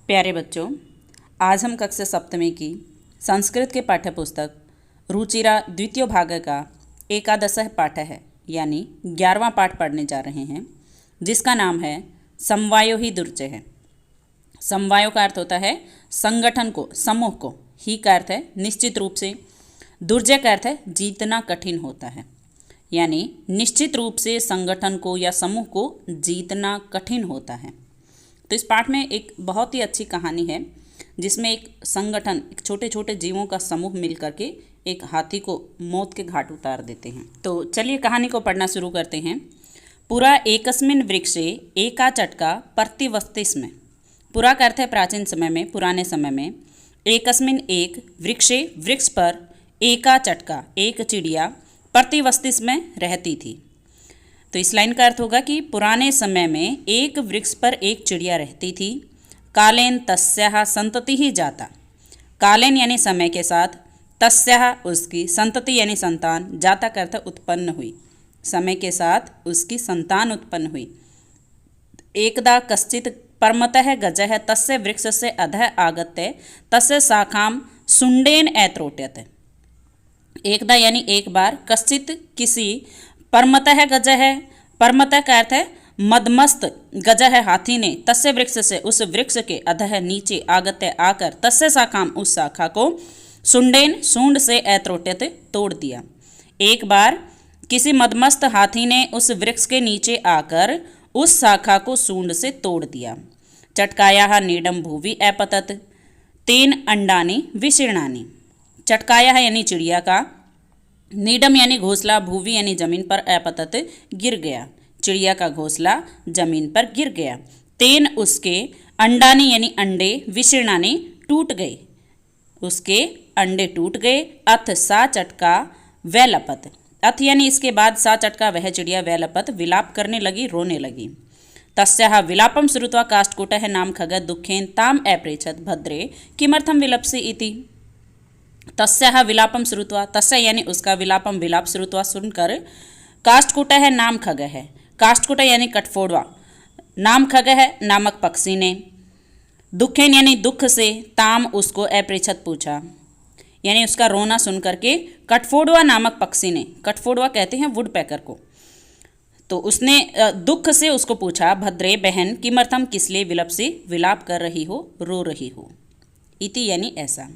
प्यारे बच्चों, आज हम कक्षा सप्तमी की संस्कृत के पाठ्य पुस्तक रुचिरा द्वितीय भाग का एकादशः पाठ है, यानी 11वां पाठ पढ़ने जा रहे हैं, जिसका नाम है समवायो ही दुर्जय है। समवायो का अर्थ होता है संगठन को, समूह को। ही का अर्थ है निश्चित रूप से। दुर्जय का अर्थ है जीतना कठिन होता है, यानी निश्चित रूप से संगठन को या समूह को जीतना कठिन होता है। तो इस पाठ में एक बहुत ही अच्छी कहानी है, जिसमें एक संगठन, एक छोटे छोटे जीवों का समूह मिल करके एक हाथी को मौत के घाट उतार देते हैं। तो चलिए कहानी को पढ़ना शुरू करते हैं। पुरा एकस्मिन वृक्षे एका चटका प्रतिवस्तिस्म। पुरा का अर्थ है प्राचीन समय में, पुराने समय में। एकस्मिन एक, वृक्षे वृक्ष पर, एका चटका एक चिड़िया, प्रतिवस्तिस्म रहती थी। तो इस लाइन का अर्थ होगा कि पुराने समय में एक वृक्ष पर एक चिड़िया रहती थी। कालेन तस्याः संतति ही जाता। कालेन यानी समय के साथ, तस्याः उसकी, संतति यानी संतान, जाता का अर्थ उत्पन्न हुई। समय के साथ उसकी संतान उत्पन्न हुई। एकदा कश्चित् परमतः गजः तस्य वृक्षस्य अधः आगत्य तस्य शाखां सुंडेन ऐत्रोट्यत। एकदा यानी एक बार, कश्चित् किसी, परमतः गजः है, परमतः का अर्थ है मदमस्त, गजः है हाथी ने, तस्य वृक्ष से उस वृक्ष के, अधः नीचे, आगत्य आकर, तस्य शाखाम उस शाखा को, सुंडेन सूंड से, ऐत्रोट्यत तोड़ दिया। एक बार किसी मदमस्त हाथी ने उस वृक्ष के नीचे आकर उस शाखा को सूंड से तोड़ दिया। चटकायाः नीडम भुवि अपतत तेन अंडानि विशीर्णानि। चटकायाः यानी चिड़िया का, नीडम यानी घोंसला, भूवि यानी जमीन पर, अपतत गिर गया, चिड़िया का घोंसला जमीन पर गिर गया। तेन उसके, अंडानी यानी अंडे, विशीर्णानी टूट गए, उसके अंडे टूट गए। अथ सा चटका वैलपत। अथ यानी इसके बाद, सा चटका वह चिड़िया, वैलपत विलाप करने लगी, रोने लगी। तस्याः विलापम श्रुत्वा काष्ठकूटः नाम खगः दुःखेन ताम अपृच्छत् भद्रे किमर्थं विलपसि इति। तस्याः विलापम श्रुत्वा, तस्य यानी उसका, विलापम विलाप, श्रुत्वा सुनकर, काष्ठकूटः नाम खगः है, काष्ठकूट यानी कठफोड़वा, नाम खगः है नामक पक्षी ने, दुखेन यानी दुख से, ताम उसको, अपृच्छत पूछा, यानी उसका रोना सुन करके कठफोड़वा नामक पक्षी ने, कठफोड़वा कहते हैं वुडपेकर को, तो उसने दुख से उसको पूछा, भद्रे बहन किमर्थम किसलिए, विलपसी विलाप कर रही हो, रो रही हो, इति यानी ऐसा।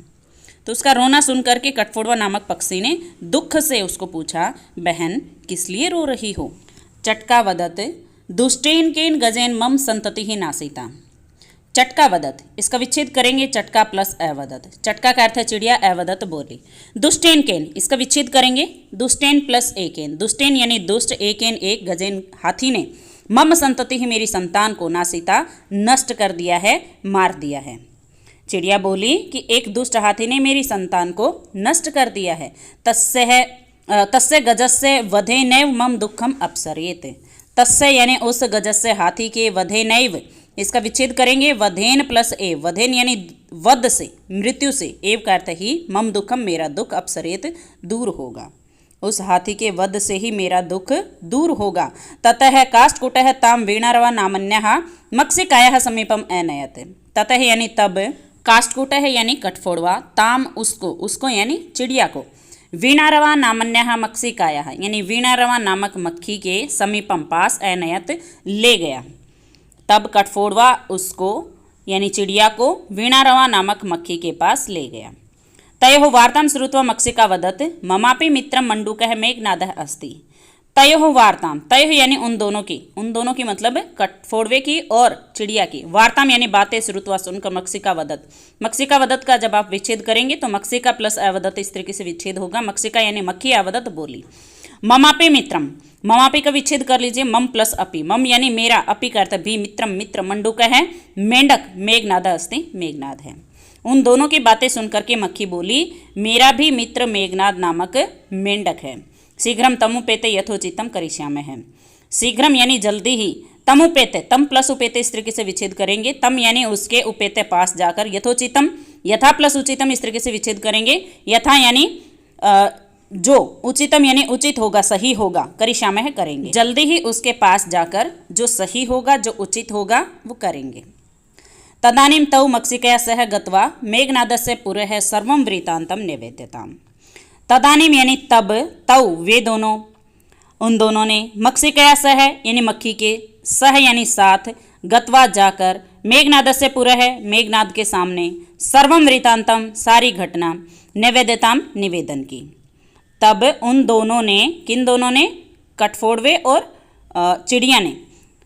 तो उसका रोना सुन करके कठफोड़वा नामक पक्षी ने दुख से उसको पूछा, बहन किस लिए रो रही हो। चटका वदत दुष्टेन केन गजेन मम संतति ही नासिता। चटका वदत, इसका विच्छेद करेंगे, चटका प्लस अवदत। चटका का अर्थ है चिड़िया, अवदत बोली। दुष्टेन केन, इसका विच्छेद करेंगे, दुष्टेन प्लस एकेन। दुष्टेन यानी दुष्ट, एकेन एक, गजेन हाथी ने, मम संतति ही मेरी संतान को, नासिता नष्ट कर दिया है, मार दिया है। चिड़िया बोली कि एक दुष्ट हाथी ने मेरी संतान को नष्ट कर दिया है। तस्य गजस्य वधे नैव मम दुखम अपसरेत। तस्य यानी उस गजस्य हाथी के, वधे नैव इसका विच्छेद करेंगे, वधेन प्लस एव। वधेन यानी वध से, मृत्यु से, एव का अर्थ ही, मम दुखम मेरा दुख, अपसरेत दूर होगा, उस हाथी के वध से ही मेरा दुख दूर होगा। ततः काष्ठकूटः ताम वीणारवा नामन्यः मत्स्यकायाः समीपम अनयत। ततः यानी तब, काष्ठकूटः यानी कठफोड़वा, ताम उसको, उसको यानी चिड़िया को, वीणारवा नामन्यः मत्स्यकायाः यानी वीणारवा नामक मक्खी के, समीपम पास, अनयत ले गया। तब कठफोड़वा उसको यानी चिड़िया को वीणारवा नामक मक्खी के पास ले गया। तयोः वार्तां श्रुत्वा मत्स्यिका वदत् ममापि मित्रं मण्डूकः मेघनादः अस्ति। तयोः वार्तां, तयोः यानी उन दोनों की मतलब कठफोड़वे की और चिड़िया की, वार्ताम यानी बातें, श्रुत्वा सुनकर, मत्स्यिका वदत्। मत्स्यिका वदत् का जब आप विच्छेद करेंगे तो मत्स्यिका प्लस अवदत् इस तरीके से विच्छेद होगा। मत्स्यिका यानी मक्खी, अवदत् बोली। ममापि मित्रम, ममापि का विच्छेद कर लीजिए, मम प्लस अपि, मम यानी मेरा, अपि का अर्थ भी, मित्रम मित्र, मंडूक है मेंढक, मेघनाद अस्ति मेघनाद है। उन दोनों की बातें सुनकर के मक्खी बोली, मेरा भी मित्र मेघनाद नामक मेंढक है। शीघ्रम तमुपेते यथोचितम करिष्यामः। शीघ्रम यानी जल्दी ही, तमुपेते, तम प्लस उपेते इस तरीके से विच्छेद करेंगे, तम यानी उसके, उपेते पास जाकर, यथोचितम, यथा प्लस उचितम इस तरीके से विच्छेद करेंगे। यथा यानी जो, उचितम यानी उचित होगा, सही होगा, करिष्यामः करेंगे, जल्दी ही उसके पास जाकर जो सही होगा, जो उचित होगा वो करेंगे। तदानीं तौ मक्षिकया सह गत्वा मेघनादस्य पुरः सर्वं वृत्तान्तं निवेद्यताम्। तदानीं यानी तब, तौ वे दोनों, उन दोनों ने, मक्षिकया सह यानी मक्खी के, सह यानी साथ, गत्वा जाकर, मेघनादस्य पुरः मेघनाद के सामने, सर्वं वृत्तान्तं सारी घटना, निवेद्यताम निवेदन की। तब उन दोनों ने, किन दोनों ने, कठफोड़वे और चिड़िया ने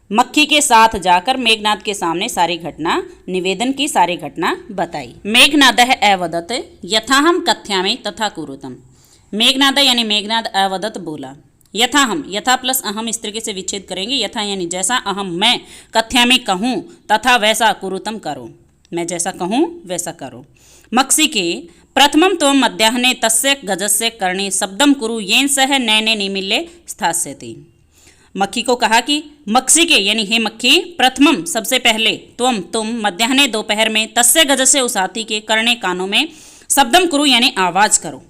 मक्खी के साथ जाकर मेघनाद के सामने सारी घटना निवेदन की, सारी घटना बताई। मेघनादः अवदत् यथाहं कथयामि तथा कुरुतम्। मेघनाद यानी मेघनाद अवदत् बोला, यथाहं, यथा प्लस अहम इस तरीके से विच्छेद करेंगे। यथा यानी जैसा, अहम मैं, कथयामि कहूँ, तथा वैसा, कुरुतम करो, मैं जैसा कहूँ वैसा करो। मक्षिके प्रथमं त्वं मध्याह्ने तस्य गजस्य कर्णे शब्दं कुरु येन सह नयने निमील्य स्थास्यति। मक्खी को कहा कि मक्षिके यानी हे मक्खी, प्रथमम सबसे पहले, तुम मध्याह्ने दोपहर में, तस्य गजस्य उस हाथी के, कर्णे कानों में, शब्दम कुरु यानी आवाज करो,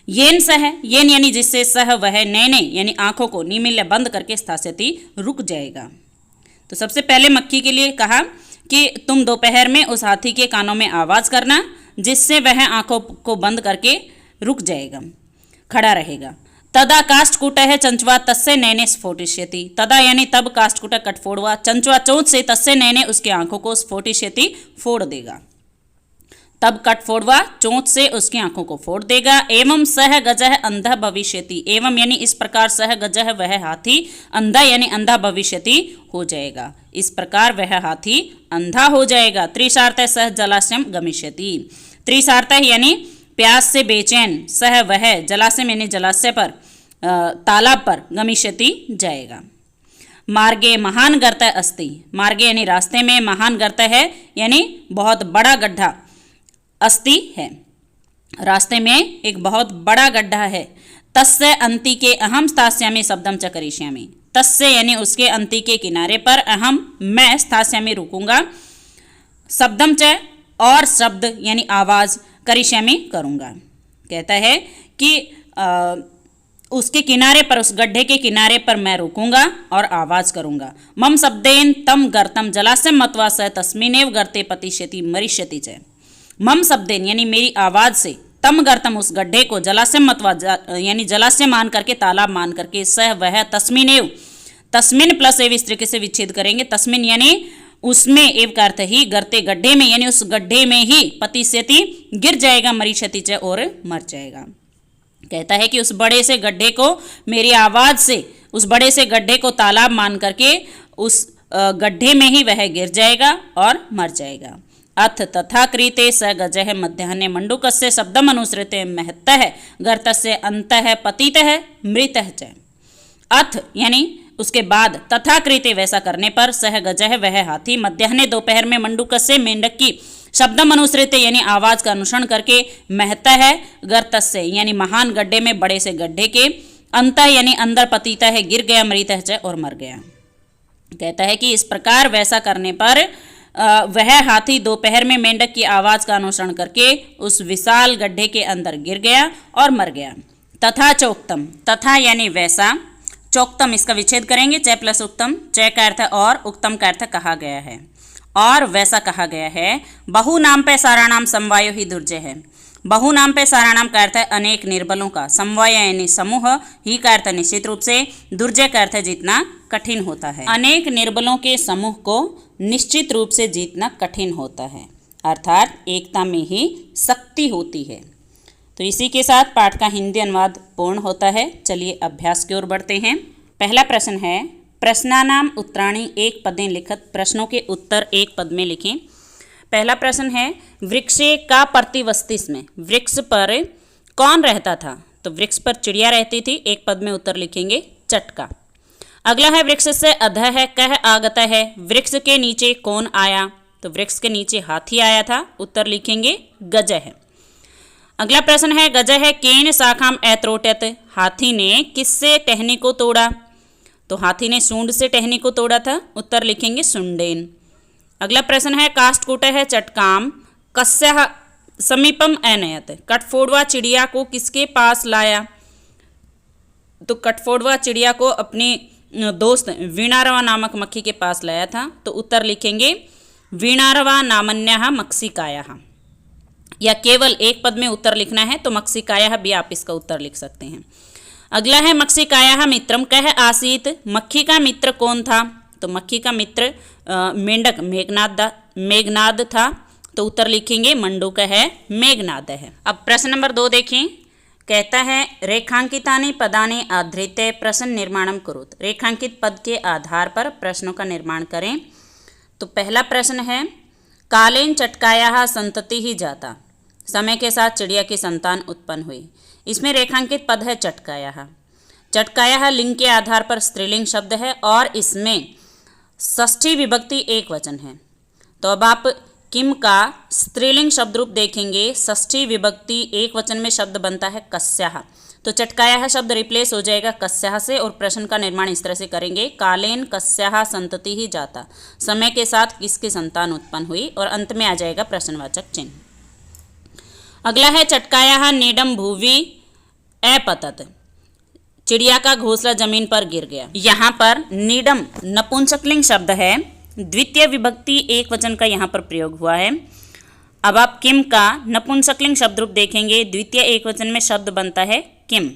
येन सह, येन यानी जिससे, सह वह, नैने यानी आंखों को, निमील्य बंद करके, स्थास्यति रुक जाएगा। तो सबसे पहले मक्खी के लिए कहा कि तुम दोपहर में उस हाथी के कानों में आवाज करना, जिससे वह आंखों को बंद करके रुक जाएगा, खड़ा रहेगा। तदा काष्ठकूटः चंचवा तस्य नयने स्फोटिष्यति। तदा यानी तब काष्ठकूट कठफोड़वा, चंचवा चोंच से, तस्य नयने उसके आंखों को, स्फोटिष्यति फोड़ देगा। तब कठफोड़वा चोंच से उसकी आंखों को फोड़ देगा। एवं सह गजः अंधा भविष्यति। एवं यानी इस प्रकार, सह गजः वह हाथी, अंधा यानी अंधा भविष्यति हो जाएगा, इस प्रकार वह हाथी अंधा हो जाएगा। त्रिशार्थ सह जलाशयम गमिष्यति। त्रिशार्थ यानी प्यास से बेचैन, सह वह, जलाशय यानी जलाशय पर, तालाब पर, गमिष्यति जाएगा। मार्गे महान गर्त अस्ति। मार्गे यानी रास्ते में, महान गर्त है यानी बहुत बड़ा गड्ढा, अस्ति है, रास्ते में एक बहुत बड़ा गड्ढा है। तस्य अंति के अहम स्थास्यामि शब्दम च करिष्यामि। तस्य यानी उसके अंति के किनारे पर, अहम मैं, स्थास्यामि रुकूंगा, शब्दम च और शब्द यानी आवाज, करिष्यामि करूंगा। कहता है कि उसके किनारे पर, उस गड्ढे के किनारे पर मैं रुकूंगा और आवाज करूंगा। मम शब्देन तम गर्तम जलाशयम मत्वा स तस्मिनेव गर्ते पतिष्यति मरिष्यति च। मम शब्देन यानी मेरी आवाज से, तम गर्तम उस गड्ढे को, जलाशयम मत्वा यानी जलाशय मान करके, तालाब मान करके, सह वह, तस्मिनेव, तस्मिन प्लस एव इस तरीके से विच्छेद करेंगे। तस्मिन यानी उसमें, एव का अर्थ ही, गर्ते गड्ढे में, यानी उस गड्ढे में ही, पतिष्यति गिर जाएगा, मरिष्यति च और मर जाएगा। कहता है कि उस बड़े से गड्ढे को मेरी आवाज से, उस बड़े से गड्ढे को तालाब मान करके उस गड्ढे में ही वह गिर जाएगा और मर जाएगा। अथ तथा कृते स गजः मध्याह्ने मंडूकस्य शब्दम अनुसृत्य महत्तः गर्तस्य अन्तः पतितः मृतः च। अथ यानी उसके बाद, तथा कृते वैसा करने पर, सह गजः वह हाथी, मध्याह्ने दोपहर में, मंडूकस्य मेंढक की, शब्दम अनुसृत्य यानी आवाज का अनुसरण करके, महतः गर्तस्य यानी महान गड्ढे में, बड़े से गड्ढे के, अंतः यानी अंदर, पतिता है गिर गया, मृतः च और मर गया। कहता है कि इस प्रकार वैसा करने पर वह हाथी दोपहर में मेंढक की आवाज का अनुसरण करके उस विशाल गड्ढे के अंदर गिर गया और मर गया। तथा चोक्तम, तथा यानी वैसा, चोक्तम इसका विच्छेद करेंगे, च प्लस उत्तम, च का अर्थ और, उक्तम का अर्थ कहा गया है, और वैसा कहा गया है। बहु नाम पे साराणाम समवायो ही दुर्जय है। बहु नाम पे साराणाम का अर्थ है अनेक निर्बलों का, समवाय यानी समूह, ही का अर्थ निश्चित रूप से, दुर्जय का अर्थ जीतना कठिन होता है। अनेक निर्बलों के समूह को निश्चित रूप से जीतना कठिन होता है, अर्थात एकता में ही शक्ति होती है। तो इसी के साथ पाठ का हिंदी अनुवाद पूर्ण होता है। चलिए अभ्यास की ओर बढ़ते हैं। पहला प्रश्न है, प्रश्नानाम उत्तराणि एक पदें लिखत। प्रश्नों के उत्तर एक पद में लिखें। पहला प्रश्न है, वृक्षे का प्रतिवस्तिस में, वृक्ष पर कौन रहता था? तो वृक्ष पर चिड़िया रहती थी। एक पद में उत्तर लिखेंगे चटका। अगला है, वृक्ष से अधः है कह आगता है। वृक्ष के नीचे कौन आया? तो वृक्ष के नीचे हाथी आया था। उत्तर लिखेंगे गज है। अगला प्रश्न है, गज है केन शाखाम ऐत्रोटत। हाथी ने किससे टहनी को तोड़ा? तो हाथी ने सूंड से टहनी को तोड़ा था। उत्तर लिखेंगे सुंडेन। अगला प्रश्न है, काष्ठकूट है चटकाम कस्य समीपम अनयत। कठफोड़वा चिड़िया को किसके पास लाया? तो कठफोड़वा चिड़िया को अपनी दोस्त वीणारवा नामक मक्खी के पास लाया था। तो उत्तर लिखेंगे वीणारवा नामन्यः मक्षिकायः, या केवल एक पद में उत्तर लिखना है तो मक्षिकायः भी आप इसका उत्तर लिख सकते हैं। अगला है मक्षिकायाः मित्रम कः आसीत्, मक्खी का मित्र कौन था? तो मक्खी का मित्र मेंढक मेघनाद था, तो उत्तर लिखेंगे मंडूक है, मेघनाद है। अब प्रश्न नंबर 2 देखें, कहता है रेखांकितानि पदानि आधृत्य प्रश्न निर्माणम कुरुत, रेखांकित पद के आधार पर प्रश्नों का निर्माण करें। तो पहला प्रश्न है कालेन चटकायाः संतति ही जाता, समय के साथ चिड़िया की संतान उत्पन्न हुई। इसमें रेखांकित पद है चटकायाः। चटकायाः लिंग के आधार पर स्त्रीलिंग शब्द है और इसमें षष्ठी विभक्ति एक वचन है। तो अब आप किम का स्त्रीलिंग शब्द रूप देखेंगे, षष्ठी विभक्ति एक वचन में शब्द बनता है कस्याः, तो चटकायाः शब्द रिप्लेस हो जाएगा कस्याः से और प्रश्न का निर्माण इस तरह से करेंगे कालेन कस्याः संतति ही जाता, समय के साथ किसकी संतान उत्पन्न हुई, और अंत में आ जाएगा प्रश्नवाचक चिन्ह। अगला है चटकायाः नीडम भुवि अपतत, चिड़िया का घोंसला जमीन पर गिर गया। यहाँ पर नीडम नपुंसकलिंग शब्द है, द्वितीय विभक्ति एक वचन का यहाँ पर प्रयोग हुआ है। अब आप किम का नपुंसकलिंग शब्द रूप देखेंगे, द्वितीय एक वचन में शब्द बनता है किम,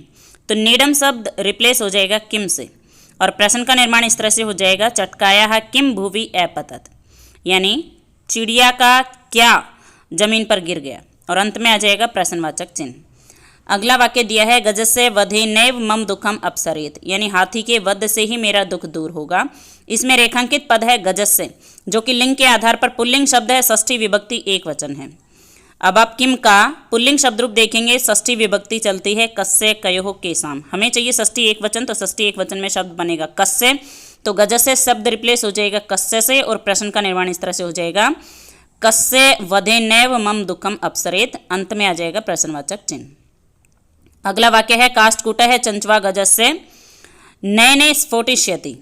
तो नीडम शब्द रिप्लेस हो जाएगा किम से और प्रश्न का निर्माण इस तरह से हो जाएगा चटकायाः किम भुवि अपतत, यानी चिड़िया का क्या जमीन पर गिर गया, और अंत में आ जाएगा प्रश्नवाचक चिन्ह। अगला वाक्य दिया है गजस्य वधेनैव मम दुखम अपसरेत, यानी हाथी के वध से ही मेरा दुख दूर होगा। इसमें रेखांकित पद है गजस्य, जो कि लिंग के आधार पर पुल्लिंग शब्द है, षष्ठी विभक्ति एक वचन है। अब आप किम का पुल्लिंग शब्द रूप देखेंगे, षष्ठी विभक्ति चलती है कस्य कयोः केसाम, हमें चाहिए षष्ठी एक वचन, तो षष्ठी एक वचन में शब्द बनेगा कस्य, तो गजस्य शब्द रिप्लेस हो जाएगा कस्य से और प्रश्न का निर्माण इस तरह से हो जाएगा कस्य वधेनैव मम दुखम अपसरेत, अंत में आ जाएगा प्रश्नवाचक चिन्ह। अगला वाक्य है काष्ठकूटः चंचवा गजस्य नयने स्फोटिष्यति,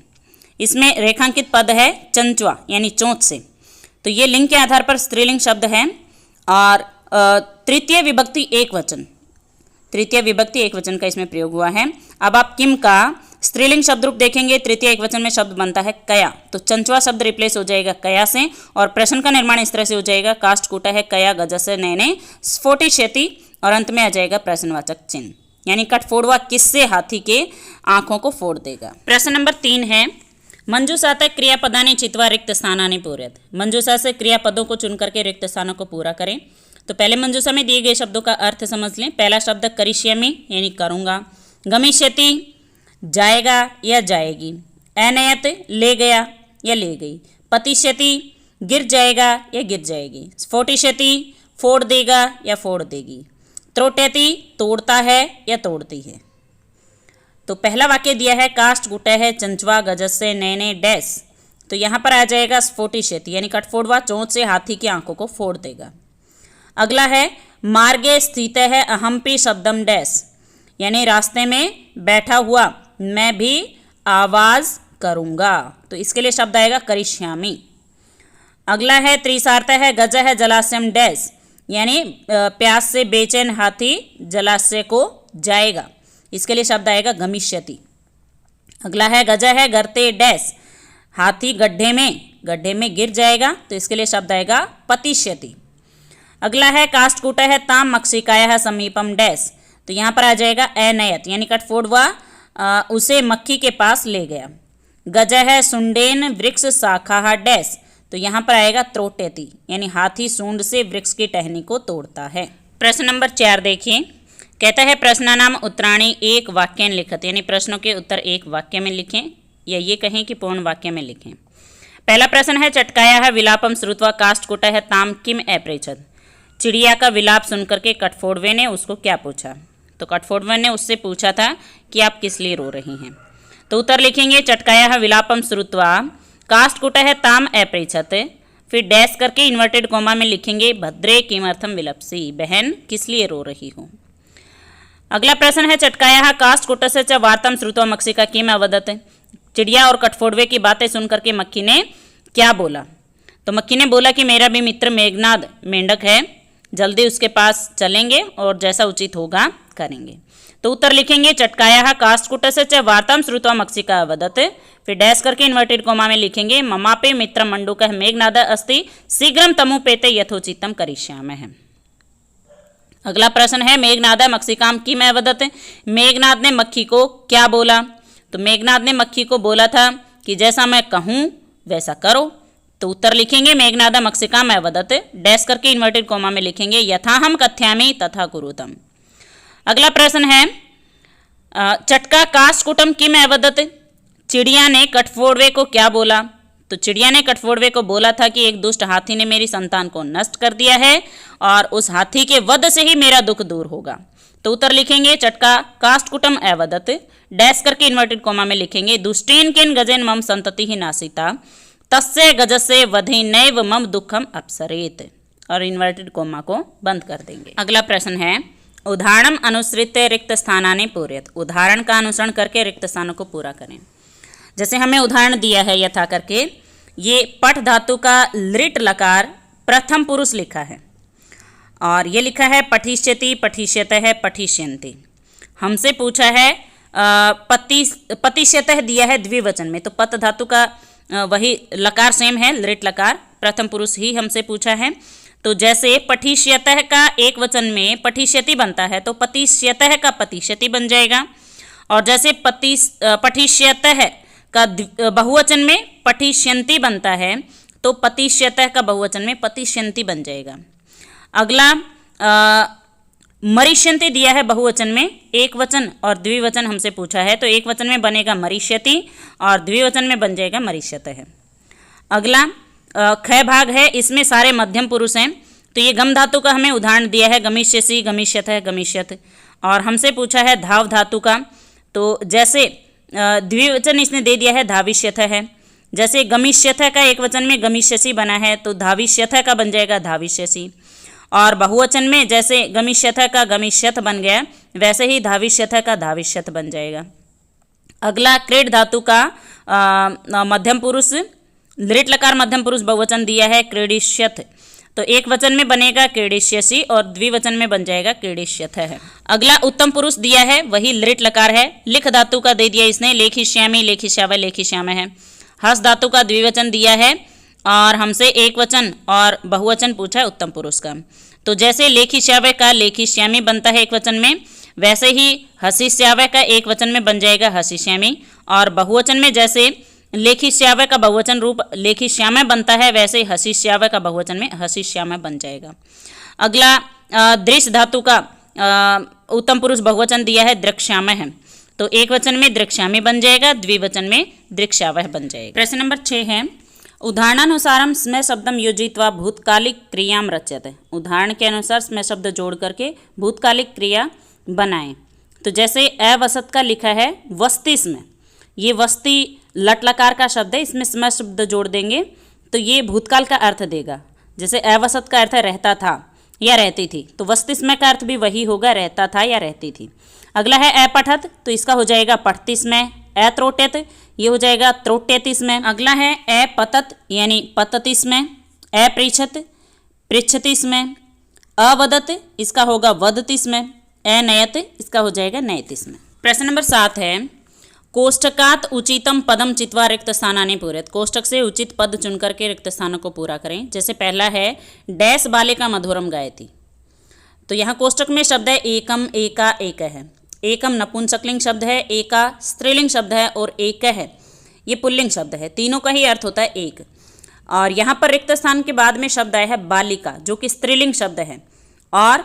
इसमें रेखांकित पद है चंचवा यानी चोंच से, तो ये लिंग के आधार पर स्त्रीलिंग शब्द है और तृतीय विभक्ति एक वचन, तृतीय विभक्ति एक वचन का इसमें प्रयोग हुआ है। अब आप किम का स्त्रीलिंग शब्द रूप देखेंगे, तृतीय एक वचन में शब्द बनता है कया, तो चंचवा शब्द रिप्लेस हो जाएगा कया से और प्रश्न का निर्माण इस तरह से हो जाएगा काष्ठकूटः कया गजस्य नयने स्फोटिष्यति, और अंत में आ जाएगा प्रश्नवाचक चिन्ह, यानी कठफोड़वा किससे हाथी के आंखों को फोड़ देगा। प्रश्न नंबर 3 है मंजूषातः क्रियापदानि चित्वा रिक्त स्थानानि पूरयत, मंजूषा से क्रियापदों को चुन करके रिक्त स्थानों को पूरा करें। तो पहले मंजूषा में दिए गए शब्दों का अर्थ समझ लें। पहला शब्द करिष्यामि यानी करूँगा, गमिष्यति जाएगा या जाएगी, अनयत ले गया या ले गई, पतिष्यति गिर जाएगा या गिर जाएगी, स्फोटिष्यति फोड़ देगा या फोड़ देगी, त्रोट्यति तोड़ता है या तोड़ती है। तो पहला वाक्य दिया है काष्ठकूटः चंचवा गजस्य नयने डैश, तो यहाँ पर आ जाएगा स्फोटिष्यति यानी कठफोड़वा चोंच से हाथी की आंखों को फोड़ देगा। अगला है मार्गे स्थितः अहमपि शब्दम डैश, यानी रास्ते में बैठा हुआ मैं भी आवाज करूँगा, तो इसके लिए शब्द आएगा करिष्यामि। अगला है त्रिसार्थः गजः जलाशयम डैश, यानी प्यास से बेचैन हाथी जलाशय को जाएगा, इसके लिए शब्द आएगा गमिष्यति। अगला है गजः गर्ते डैश, हाथी गड्ढे में गिर जाएगा, तो इसके लिए शब्द आएगा पतिष्यति। अगला है काष्ठकूटः ताम मक्षिकायाः समीपम डैश, तो यहाँ पर आ जाएगा अनयत यानी कठफोड़वा उसे मक्खी के पास ले गया। गजः सुंडेन वृक्ष शाखाः डैश, तो यहाँ पर आएगा त्रोट्यति यानी हाथी सूंड से वृक्ष की टहनी को तोड़ता है। प्रश्न नंबर 4 देखिए, कहता है प्रश्नानाम उत्तराणि एक वाक्यन लिखत, यानी प्रश्नों के उत्तर एक वाक्य में लिखें या ये कहें कि पूर्ण वाक्य में लिखें। पहला प्रश्न है चटकायाः विलापम श्रुत्वा काष्ठकूटः ताम किम अपृच्छत, चिड़िया का विलाप सुनकर के कठफोड़वे ने उसको क्या पूछा। तो कठफोड़वे ने उससे पूछा था कि आप किस लिए रो रही हैं। तो उत्तर लिखेंगे चटकायाः विलापम श्रुत्वा काष्ठकूटः ताम अपृच्छत, फिर डैश करके इन्वर्टेड कोमा में लिखेंगे भद्रे किमर्थम विलप्सी, बहन किस लिए रो रही हो। अगला प्रश्न है चटकायाः काष्ठकूटस्य च वार्तां श्रुत्वा मक्षिका किम अवदत्, चिड़िया और कठफोड़वे की बातें सुनकर के मक्खी ने क्या बोला। तो मक्खी ने बोला कि मेरा भी मित्र मेघनाद मेंढक है, जल्दी उसके पास चलेंगे और जैसा उचित होगा करेंगे। तो उत्तर लिखेंगे चटकाया काष्ठकुटस्य च वार्तां श्रुत्वा मक्षिका वदत्। फिर डैश करके इन्वर्टेड कोमा में लिखेंगे ममापे मित्र मंडूकः मेघनाद अस्ति शीघ्रं तमुपेते यथोचितं करिष्यामः। अगला प्रश्न है मेघनाद मक्षिकाम किम अवदत्। मेघनाद ने मक्खी को क्या बोला? तो मेघनाद ने मक्खी को बोला था कि जैसा मैं कहूँ वैसा करो। तो उत्तर लिखेंगे मेघनाद मक्षिकाम अवदत्, डैश करके इन्वर्टेड कोमा में लिखेंगे यथाहम कथयामि तथा कुरुतम। अगला प्रश्न है चटका काष्ठकुटम किम अवदत्। चिड़िया ने कठफोड़वे को क्या बोला? तो चिड़िया ने कठफोड़वे को बोला था कि एक दुष्ट हाथी ने मेरी संतान को नष्ट कर दिया है और उस हाथी के वध से ही मेरा दुख दूर होगा। तो उत्तर लिखेंगे चटका काष्ठकुटम अवदत्, डैश करके इन्वर्टेड कोमा में लिखेंगे दुष्टेन केन गजेन मम संतति ही नासिता तस्य गजसे वधे नैव मम दुखम अपसरेत, और इन्वर्टेड कोमा को बंद कर देंगे। अगला प्रश्न है उदाहरणम अनुसृत्य रिक्त स्थानानि पूरयत। उदाहरण का अनुसरण करके रिक्त स्थानों को पूरा करें। जैसे हमें उदाहरण दिया है यथा करके, ये पठ धातु का लृट लकार प्रथम पुरुष लिखा है और ये लिखा है पठिष्यति, पठिष्यतः, पठिष्यन्ति। हमसे पूछा है पतिष्यतः दिया है द्विवचन में, तो पत धातु का वही लकार सेम है, लृट लकार प्रथम पुरुष ही हमसे पूछा है। तो जैसे पठिष्यतः का एक वचन में पठिष्यति बनता है तो पतिष्यतः का पतिष्यति बन जाएगा, और जैसे पठिष्यतः का बहुवचन में पठिष्यन्ति बनता है तो पतिष्यतः का बहुवचन में पतिष्यन्ति बन जाएगा। अगला मरिष्यन्ति दिया है बहुवचन में, एक वचन और द्विवचन हमसे पूछा है, तो एक वचन में बनेगा मरिष्यति और द्विवचन में बन जाएगा मरिष्यतः। अगला ख भाग है, इसमें सारे मध्यम पुरुष हैं, तो ये गम धातु का हमें उदाहरण दिया है गमिष्यसि, गमिष्यतः, गमिष्यत, और हमसे पूछा है धाव धातु का, तो जैसे द्विवचन इसने दे दिया है धाविष्यतः है। जैसे गमिष्यतः का एक वचन में गमिष्यसि बना है तो धाविष्यतः का बन जाएगा धाविष्यसि, और बहुवचन में जैसे गमिष्यतः का गमिष्यत बन गया वैसे ही धाविष्यतः का धाविष्यत बन जाएगा। अगला क्रीड धातु का मध्यम पुरुष लृट लकार मध्यम पुरुष बहुवचन दिया है क्रीडिष्यत, तो एक वचन में बनेगा क्रीडिष्यसि और द्विवचन में बन जाएगा क्रीडिष्यतः है। अगला उत्तम पुरुष दिया है वही लृट लकार है, लिख धातु का दे दिया इसने लेखिष्यामि, लेखिष्यावः, लेखिष्यामः है। हस धातु का द्विवचन दिया है और हमसे एक वचन और बहुवचन पूछा है उत्तम पुरुष का, तो जैसे लेखिष्यावः का लेखिष्यामि बनता है एक वचन में, वैसे ही हसिष्यावः का एक वचन में बन जाएगा हसिष्यामि, और बहुवचन में जैसे लेखिष्यावः का बहुवचन रूप लेखिष्यामः बनता है वैसे ही हसिष्यावः का बहुवचन में हसिष्यामः बन जाएगा। अगला दृश्य धातु का उत्तम पुरुष बहुवचन दिया है द्रक्ष्यामः है, तो एक वचन में द्रक्ष्यामि बन जाएगा, द्विवचन में दृक्ष्यावः बन जाएगा। प्रश्न नंबर 6 है उदाहरणानुसारम स्मय शब्दम योजित्वा भूतकालिक क्रियाम रच्यते। उदाहरण के अनुसार स्मय शब्द जोड़ करके भूतकालिक क्रिया बनाएं। तो जैसे अवसत का लिखा है वस्ति स्मय, ये वस्ति लट लकार का शब्द है, इसमें स्मय शब्द जोड़ देंगे तो ये भूतकाल का अर्थ देगा। जैसे अवसत का अर्थ है रहता था या रहती थी, तो वस्ति स्मय का अर्थ भी वही होगा, रहता था या रहती थी। अगला है अपठत, तो इसका हो जाएगा पठति स्मय। अत्रोट्यत, ये हो जाएगा त्रोट्यति स्मय। अगला है अपतत यानी पतति स्मय। अपृच्छत, पृच्छति स्मय। अवदत, इसका होगा वदति स्मय। अनयत, इसका हो जाएगा नयति स्मय। प्रश्न नंबर 7 है कोष्ठकात उचितम पदम चित्वा रिक्त स्थानानि पूरयत। कोष्ठक से उचित पद चुनकर के रिक्त स्थानों को पूरा करें। जैसे पहला है डैश बालिका मधुरम गायति, तो यहाँ कोष्ठक में शब्द है एकम, एका, एक है। एकम नपुंसकलिंग शब्द है, एका स्त्रीलिंग शब्द है और एक है ये पुल्लिंग शब्द है, तीनों का ही अर्थ होता है एक। और यहाँ पर रिक्त स्थान के बाद में शब्द आया है बालिका जो कि स्त्रीलिंग शब्द है, और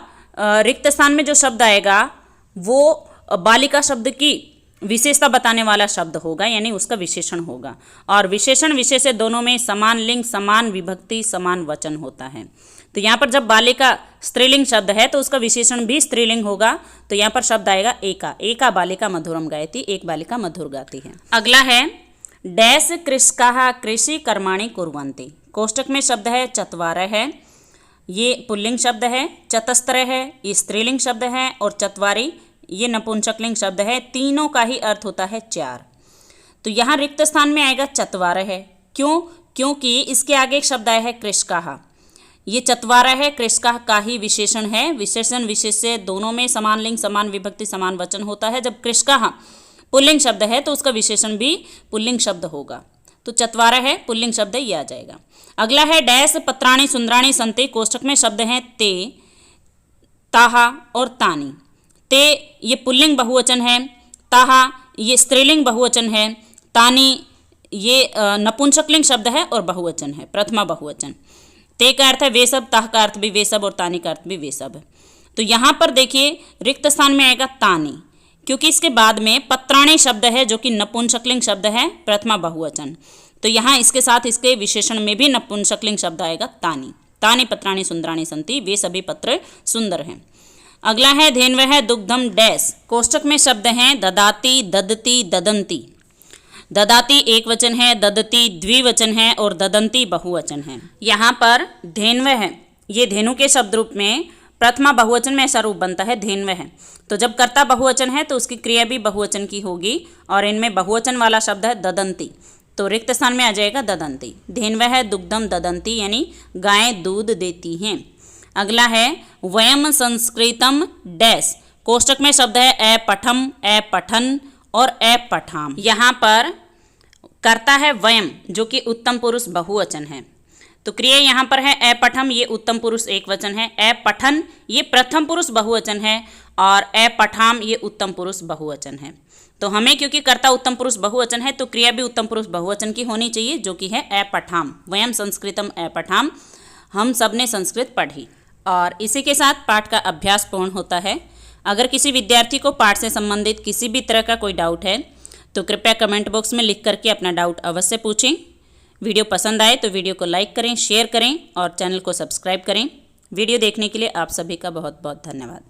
रिक्त स्थान में जो शब्द आएगा वो बालिका शब्द की विशेषता बताने वाला शब्द होगा, यानी उसका विशेषण होगा। और विशेषण विशेष्य दोनों में समान लिंग, समान विभक्ति, समान वचन होता है। तो यहाँ पर जब बालिका स्त्रीलिंग शब्द है तो उसका विशेषण भी स्त्रीलिंग होगा, तो यहाँ पर शब्द आएगा एका। एका बालिका मधुरम गायति, एक बालिका मधुर गाती है। अगला है डैश कृषकाः कृषि कर्माणि कुर्वन्ति। कोष्ठक में शब्द है चत्वारः है, ये पुल्लिंग शब्द है। चतस्त्र है, ये स्त्रीलिंग शब्द है, और चत्वारि ये नपुंसकलिंग शब्द है। तीनों का ही अर्थ होता है 4। तो यहाँ रिक्त स्थान में आएगा चत्वारः है। क्यों? क्योंकि इसके आगे एक शब्द आया है कृषकाः। ये चत्वारा है, कृष्का का ही विशेषण है। विशेषण विशेष्य दोनों में समान लिंग समान विभक्ति समान वचन होता है। जब कृष्का पुल्लिंग शब्द है तो उसका विशेषण भी पुल्लिंग शब्द होगा। तो चत्वारा है पुल्लिंग शब्द, ये आ जाएगा। अगला है डैश पत्राणि सुंदराणि सन्ति, कोष्टक में शब्द हैं ते, ताहा और तानी। ते ये पुल्लिंग बहुवचन है, ताहा ये स्त्रीलिंग बहुवचन है, तानी ये नपुंसकलिंग शब्द है और बहुवचन है, प्रथमा बहुवचन। ते का अर्थ है वे सब, ताह का अर्थ भी वे सब और तानी का अर्थ भी वे सब है। तो यहाँ पर देखिए रिक्त स्थान में आएगा तानी, क्योंकि इसके बाद में पत्राणी शब्द है जो कि नपुंसकलिंग शब्द है, प्रथमा बहुवचन। तो यहाँ इसके साथ इसके विशेषण में भी नपुंसकलिंग शब्द आएगा तानी। तानी पत्राणि सुंदराणि सन्ति, वे सभी पत्र सुंदर हैं। अगला है धेन्वः दुग्धम डैश, कोष्टक में शब्द हैं ददाति, ददति, ददंती। ददाति एक वचन है, ददति द्विवचन है और ददंती बहुवचन है। यहाँ पर धेन्वः ये धेनु के शब्द रूप में प्रथमा बहुवचन में ऐसा रूप बनता है धेन्वः। तो जब कर्ता बहुवचन है तो उसकी क्रिया भी बहुवचन की होगी, और इनमें बहुवचन वाला शब्द है ददंती, तो रिक्त स्थान में आ जाएगा ददंती। धेन्वः दुग्धम ददंती यानी गायें दूध देती हैं। अगला है वयम संस्कृतम डैश, कोष्टक में शब्द है ए पठम, ए पठन और ए पठाम। यहाँ पर कर्ता है वयम जो कि उत्तम पुरुष बहुवचन है। तो क्रिया यहाँ पर है ए पठम, ये उत्तम पुरुष एक वचन है, ए पठन ये प्रथम पुरुष बहुवचन है और ए पठाम ये उत्तम पुरुष बहुवचन है। तो हमें क्योंकि कर्ता उत्तम पुरुष बहुवचन है तो क्रिया भी उत्तम पुरुष बहुवचन की होनी चाहिए, जो कि है ए पठाम। वयम संस्कृतम ए पठाम, हम सब ने संस्कृत पढ़ी। और इसी के साथ पाठ का अभ्यास पूर्ण होता है। अगर किसी विद्यार्थी को पाठ से संबंधित किसी भी तरह का कोई डाउट है तो कृपया कमेंट बॉक्स में लिख करके अपना डाउट अवश्य पूछें। वीडियो पसंद आए तो वीडियो को लाइक करें, शेयर करें और चैनल को सब्सक्राइब करें। वीडियो देखने के लिए आप सभी का बहुत बहुत धन्यवाद।